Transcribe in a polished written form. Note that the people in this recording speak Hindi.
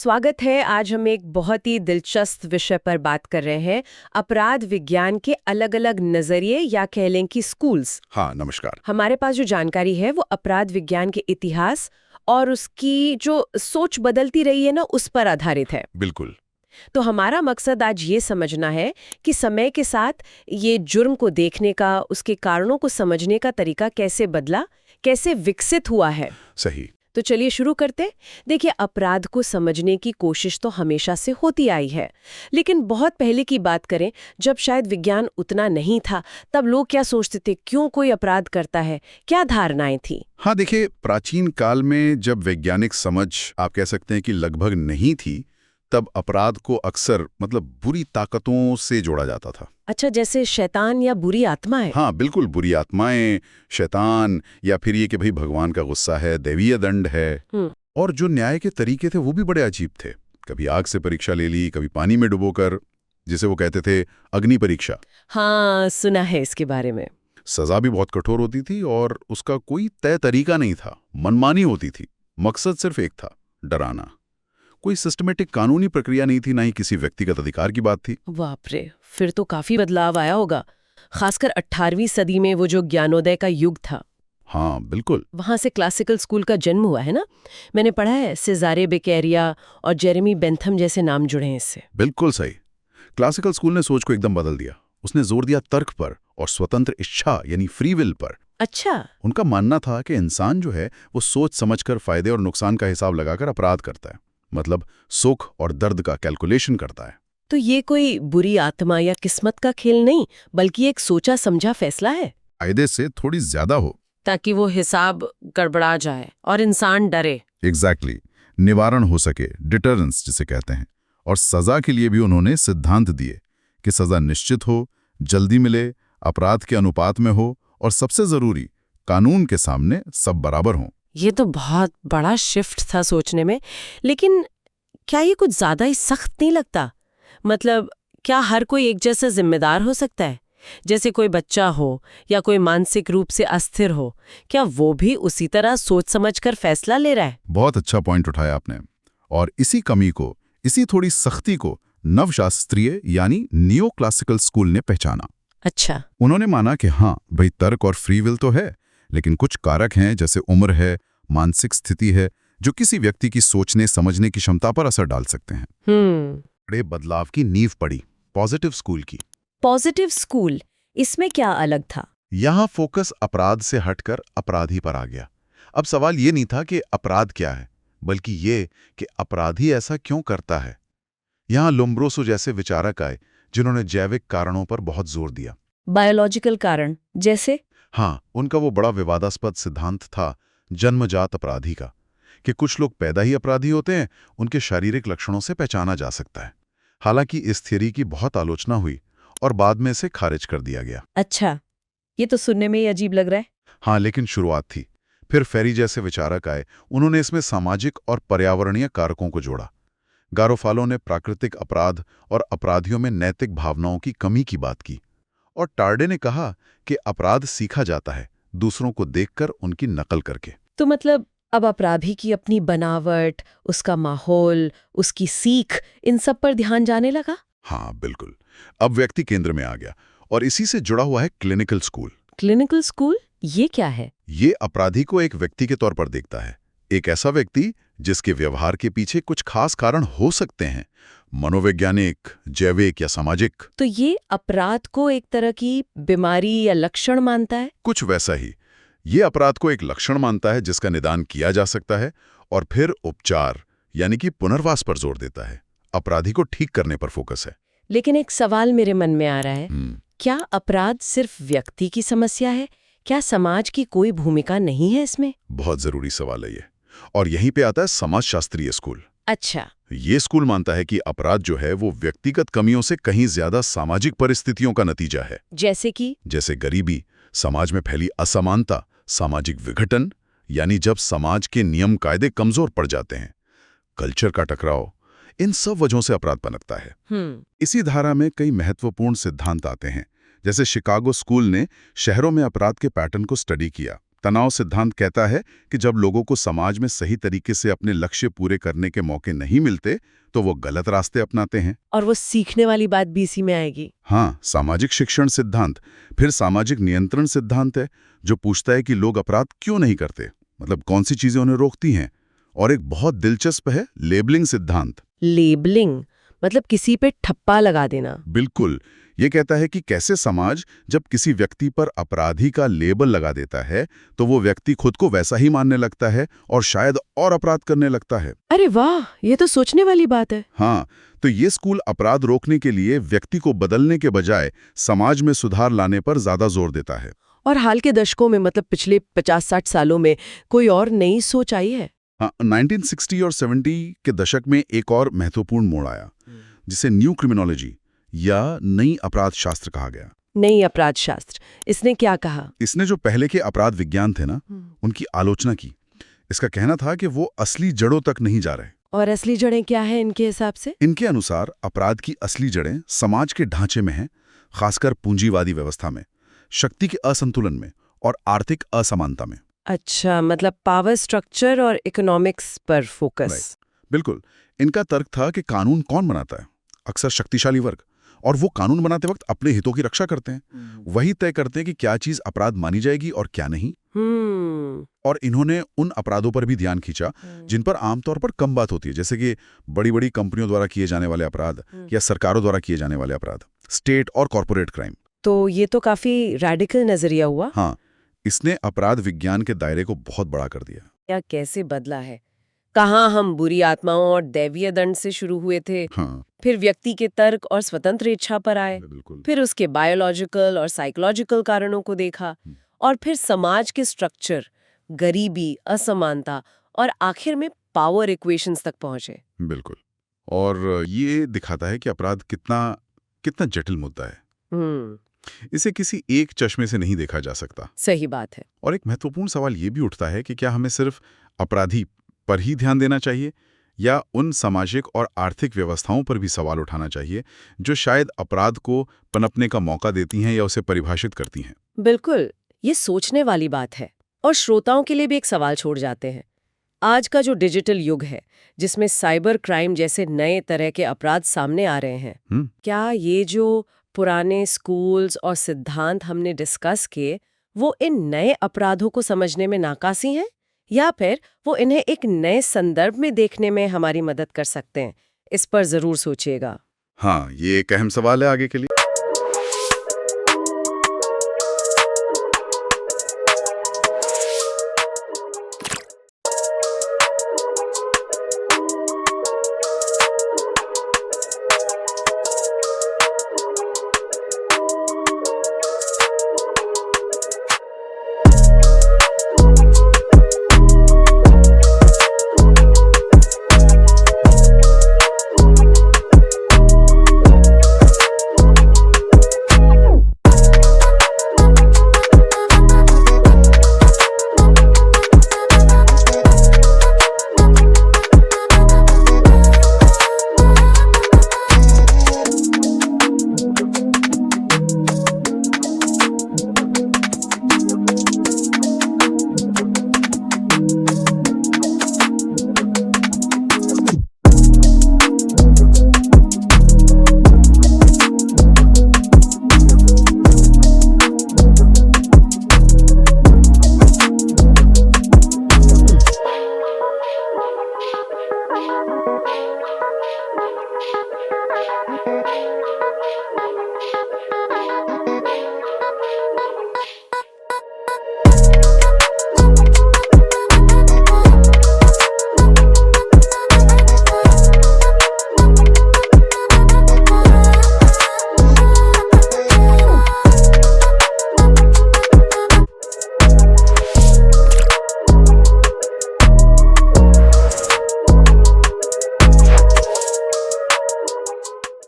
स्वागत है। आज हम एक बहुत ही दिलचस्प विषय पर बात कर रहे हैं, अपराध विज्ञान के अलग अलग नजरिए या कह लें कि स्कूल्स। हाँ, नमस्कार। हमारे पास जो जानकारी है वो अपराध विज्ञान के इतिहास और उसकी जो सोच बदलती रही है ना, उस पर आधारित है। बिल्कुल। तो हमारा मकसद आज ये समझना है कि समय के साथ ये जुर्म को देखने का, उसके कारणों को समझने का तरीका कैसे बदला, कैसे विकसित हुआ है। सही। तो चलिए शुरू करते। देखिए, अपराध को समझने की कोशिश तो हमेशा से होती आई है, लेकिन बहुत पहले की बात करें, जब शायद विज्ञान उतना नहीं था, तब लोग क्या सोचते थे, क्यों कोई अपराध करता है, क्या धारणाएं थी? हाँ, देखिए, प्राचीन काल में जब वैज्ञानिक समझ आप कह सकते हैं कि लगभग नहीं थी, तब अपराध को अक्सर बुरी ताकतों से जोड़ा जाता था। अच्छा, जैसे शैतान या बुरी आत्माएं? हाँ, बिल्कुल, बुरी आत्माएं, शैतान, या फिर ये कि भाई भगवान का गुस्सा है, दैवीय दंड है। और जो न्याय के तरीके थे वो भी बड़े अजीब थे। कभी आग से परीक्षा ले ली, कभी पानी में डुबोकर, जिसे वो कहते थे अग्नि परीक्षा। हाँ, सुना है इसके बारे में। सजा भी बहुत कठोर होती थी और उसका कोई तय तरीका नहीं था, मनमानी होती थी। मकसद सिर्फ एक था, डराना। कोई सिस्टमेटिक कानूनी प्रक्रिया नहीं थी, ना ही किसी व्यक्तिगत अधिकार की बात थी। बाप रे, फिर तो काफी बदलाव आया होगा, खासकर 18वीं सदी में वो जो ज्ञानोदय का युग था। हाँ, बिल्कुल। वहां से क्लासिकल स्कूल का जन्म हुआ है ना। मैंने पढ़ा है सेजारे बेकेरिया और जेरेमी बेंथम जैसे नाम जुड़े हैं इससे। बिल्कुल सही। क्लासिकल स्कूल ने सोच को एकदम बदल दिया। उसने जोर दिया तर्क पर और स्वतंत्र इच्छा यानी फ्री विल पर। अच्छा। उनका मानना था कि इंसान जो है वो सोच समझकर फायदे और नुकसान का हिसाब लगाकर अपराध करता है, मतलब सुख और दर्द का कैलकुलेशन करता है। तो ये कोई बुरी आत्मा या किस्मत का खेल नहीं, बल्कि एक सोचा समझा फैसला है। फायदे से थोड़ी ज्यादा हो, ताकि वो हिसाब गड़बड़ा जाए और इंसान डरे। एग्जैक्टली। निवारण हो सके, डिटरेंस जिसे कहते हैं। और सजा के लिए भी उन्होंने सिद्धांत दिए कि सजा निश्चित हो, जल्दी मिले, अपराध के अनुपात में हो और सबसे जरूरी, कानून के सामने सब बराबर हों। ये तो बहुत बड़ा शिफ्ट था सोचने में। लेकिन क्या ये कुछ ज्यादा ही सख्त नहीं लगता? मतलब क्या हर कोई एक जैसा जिम्मेदार हो सकता है? जैसे कोई बच्चा हो या कोई मानसिक रूप से अस्थिर हो, क्या वो भी उसी तरह सोच समझकर फैसला ले रहा है? बहुत अच्छा पॉइंट उठाया आपने। और इसी कमी को, इसी थोड़ी सख्ती को नवशास्त्रीय यानी नियो क्लासिकल स्कूल ने पहचाना। अच्छा। उन्होंने माना कि हाँ भाई, तर्क और फ्री विल तो है, लेकिन कुछ कारक हैं जैसे उम्र है, मानसिक स्थिति है, जो किसी व्यक्ति की सोचने समझने की क्षमता पर असर डाल सकते हैं। बड़े बदलाव की नींव पड़ी पॉजिटिव स्कूल की। पॉजिटिव स्कूल, इसमें क्या अलग था? यहाँ फोकस अपराध से हटकर अपराधी पर आ गया। अब सवाल ये नहीं था कि अपराध क्या है, बल्कि ये कि अपराधी ऐसा क्यों करता है। यहाँ लोम्ब्रोसो जैसे विचारक आए जिन्होंने जैविक कारणों पर बहुत जोर दिया। बायोलॉजिकल कारण जैसे? हाँ, उनका वो बड़ा विवादास्पद सिद्धांत था जन्मजात अपराधी का, कि कुछ लोग पैदा ही अपराधी होते हैं, उनके शारीरिक लक्षणों से पहचाना जा सकता है। हालांकि इस थ्योरी की बहुत आलोचना हुई और बाद में इसे खारिज कर दिया गया। अच्छा, ये तो सुनने में ही अजीब लग रहा है। हाँ, लेकिन शुरुआत थी। फिर फेरी जैसे विचारक आए, उन्होंने इसमें सामाजिक और पर्यावरणीय कारकों को जोड़ा। गारोफालो ने प्राकृतिक अपराध और अपराधियों में नैतिक भावनाओं की कमी की बात की। और टार्डे ने कहा कि अपराध सीखा जाता है, दूसरों को देखकर उनकी नकल करके। तो मतलब अब अपराधी की अपनी बनावट, उसका माहौल, उसकी सीख, इन सब पर ध्यान जाने लगा। हाँ, बिल्कुल। अब व्यक्ति केंद्र में आ गया और इसी से जुड़ा हुआ है क्लिनिकल स्कूल। क्लिनिकल स्कूल, ये क्या है? ये अपराधी को एक व्यक्ति के तौर पर देखता है, एक ऐसा व्यक्ति जिसके व्यवहार के पीछे कुछ खास कारण हो सकते हैं, मनोवैज्ञानिक, जैविक या सामाजिक। तो ये अपराध को एक तरह की बीमारी या लक्षण मानता है? कुछ वैसा ही। ये अपराध को एक लक्षण मानता है जिसका निदान किया जा सकता है और फिर उपचार यानी कि पुनर्वास पर जोर देता है। अपराधी को ठीक करने पर फोकस है। लेकिन एक सवाल मेरे मन में आ रहा है, क्या अपराध सिर्फ व्यक्ति की समस्या है? क्या समाज की कोई भूमिका नहीं है इसमें? बहुत जरूरी सवाल है ये। और यहीं पे आता है समाजशास्त्रीय स्कूल। अच्छा। ये स्कूल मानता है कि अपराध जो है वो व्यक्तिगत कमियों से कहीं ज्यादा सामाजिक परिस्थितियों का नतीजा है। जैसे कि? जैसे गरीबी, समाज में फैली असमानता, सामाजिक विघटन, यानी जब समाज के नियम कायदे कमजोर पड़ जाते हैं, कल्चर का टकराव, इन सब वजहों से अपराध पनपता है। इसी धारा में कई महत्वपूर्ण सिद्धांत आते हैं। जैसे शिकागो स्कूल ने शहरों में अपराध के पैटर्न को स्टडी किया, तनाव सिद्धांत कहता है कि जब लोगों को समाज में सही तरीके से अपने लक्ष्य पूरे करने के मौके नहीं मिलते तो वो गलत रास्ते अपनाते हैं। और वो सीखने वाली बात भी इसी में आएगी। हाँ, सामाजिक शिक्षण सिद्धांत। फिर सामाजिक नियंत्रण सिद्धांत है जो पूछता है कि लोग अपराध क्यों नहीं करते, मतलब कौन सी चीजें उन्हें रोकती हैं। और एक बहुत दिलचस्प है लेबलिंग सिद्धांत। लेबलिंग मतलब किसी पे ठप्पा लगा देना। बिल्कुल, ये कहता है कि कैसे समाज जब किसी व्यक्ति पर अपराधी का लेबल लगा देता है तो वो व्यक्ति खुद को वैसा ही मानने लगता है और शायद और अपराध करने लगता है। अरे वाह, ये तो सोचने वाली बात है। हाँ, तो ये स्कूल अपराध रोकने के लिए व्यक्ति को बदलने के बजाय समाज में सुधार लाने पर ज्यादा जोर देता है। और हाल के दशकों में मतलब पिछले 50-60 सालों में कोई और नई सोच आई है? हाँ, 1960 और 70 के दशक में एक और महत्वपूर्ण मोड़ आया जिसे न्यू क्रिमिनोलॉजी या नई अपराध शास्त्र कहा गया। नई अपराध शास्त्र, इसने क्या कहा? इसने जो पहले के अपराध विज्ञान थे ना, उनकी आलोचना की। इसका कहना था कि वो असली जड़ों तक नहीं जा रहे। और असली जड़ें क्या है इनके हिसाब से? इनके अनुसार अपराध की असली जड़ें समाज के ढांचे में हैं, खासकर पूंजीवादी व्यवस्था में, शक्ति के असंतुलन में और आर्थिक असमानता में। अच्छा, मतलब पावर स्ट्रक्चर और इकोनॉमिक्स पर फोकस। बिल्कुल। इनका तर्क था कि कानून कौन बनाता है? अक्सर शक्तिशाली वर्ग, और वो कानून बनाते वक्त अपने हितों की रक्षा करते हैं। वही तय करते हैं कि क्या चीज अपराध मानी जाएगी और क्या नहीं। और इन्होंने उन अपराधों पर भी ध्यान खींचा जिन पर आमतौर पर कम बात होती है, जैसे कि बड़ी बड़ी कंपनियों द्वारा किए जाने वाले अपराध या सरकारों द्वारा किए जाने वाले अपराध, स्टेट और कॉर्पोरेट क्राइम। तो ये तो काफी रैडिकल नजरिया हुआ। हाँ, इसने अपराध विज्ञान के दायरे को बहुत बड़ा कर दिया। या कैसे बदला है? कहाँ हम बुरी आत्माओं और दैवीय दंड से शुरू हुए थे, हाँ, फिर व्यक्ति के तर्क और स्वतंत्र इच्छा पर आए, बिल्कुल। फिर उसके बायोलॉजिकल और साइकोलॉजिकल कारणों को देखा, और फिर समाज के स्ट्रक्चर, गरीबी, असमानता और आखिर में पावर इक्वेशंस तक पहुंचे। बिल्कुल। और ये दिखाता है कि अपराध कितना जटिल मुद्दा है। इसे किसी एक चश्मे से नहीं देखा जा सकता। सही बात है। और एक महत्वपूर्ण सवाल ये भी उठता है कि क्या हमें सिर्फ अपराधी पर ही ध्यान देना चाहिए या उन सामाजिक और आर्थिक व्यवस्थाओं पर भी सवाल उठाना चाहिए जो शायद अपराध को पनपने का मौका देती हैं या उसे परिभाषित करती हैं। बिल्कुल, ये सोचने वाली बात है। और श्रोताओं के लिए भी एक सवाल छोड़ जाते हैं। आज का जो डिजिटल युग है, जिसमें साइबर क्राइम जैसे नए तरह के अपराध सामने आ रहे हैं, क्या ये जो पुराने स्कूल्स और सिद्धांत हमने डिस्कस किए, वो इन नए अपराधों को समझने में नाकासी हैं, या फिर वो इन्हें एक नए संदर्भ में देखने में हमारी मदद कर सकते हैं? इस पर जरूर सोचिएगा। हाँ, ये एक अहम सवाल है आगे के लिए।